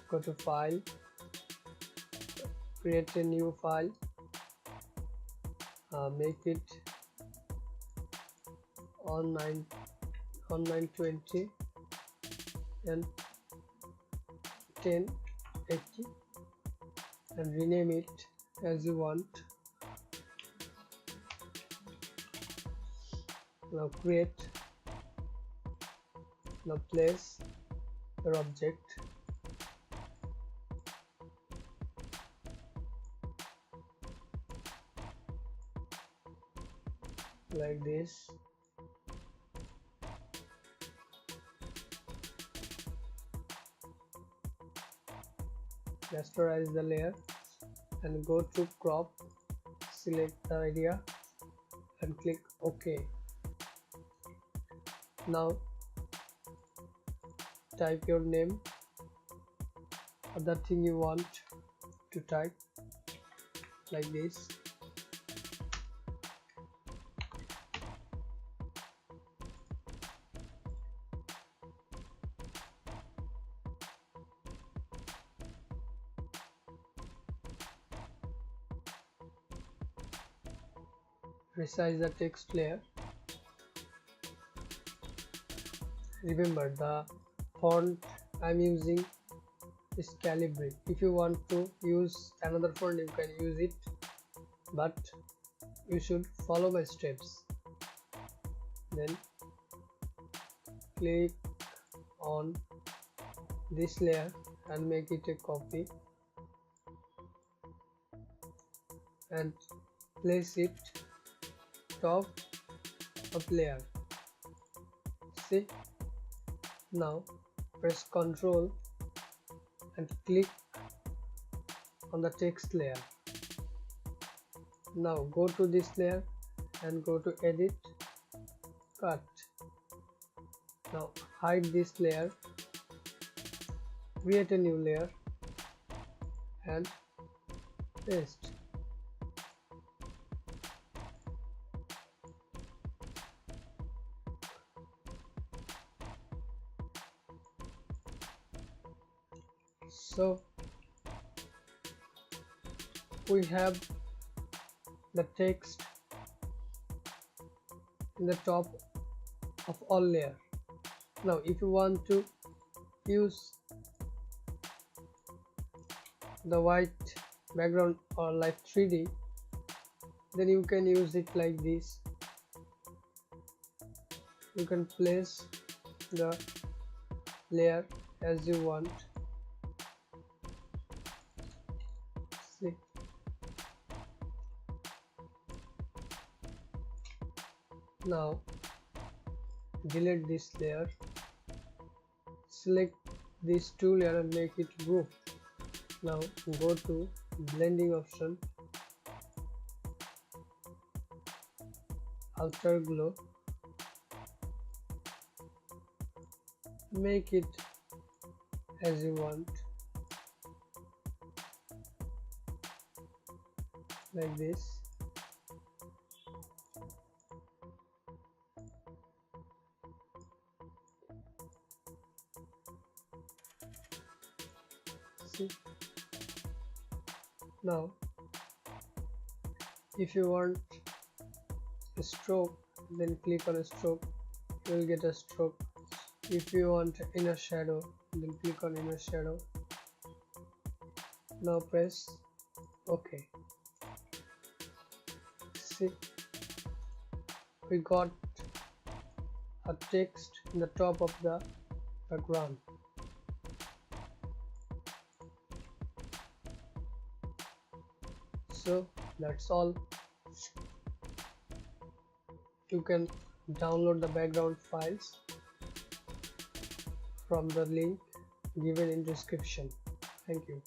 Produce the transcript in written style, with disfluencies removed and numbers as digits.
go to file, create a new file, make it on 920 and 1080 and rename it as you want. Now create, now place your object like this. Rasterize the layer and go to crop, select the area and click OK. Now type your name, other thing you want to type, like this. Resize the text layer. Remember, the font I'm using is Calibri. If you want to use another font, you can use it, but you should follow my steps. Then click on this layer and make it a copy and place it top of layer. See, now press Ctrl and click on the text layer. Now go to this layer and go to edit, cut. Now hide this layer, create a new layer and paste. So we have the text in the top of all layer. Now if you want to use the white background or like 3D, then you can use it like this. You can place the layer as you want. See, now delete this layer, select these two layers and make it group. Now go to blending option, outer glow, make it as you want, like this. See, now if you want a stroke, then click on a stroke, you will get a stroke. If you want inner shadow, then click on inner shadow. Now press OK. See, we got a text in the top of the background. So that's all. You can download the background files from the link given in description. Thank you.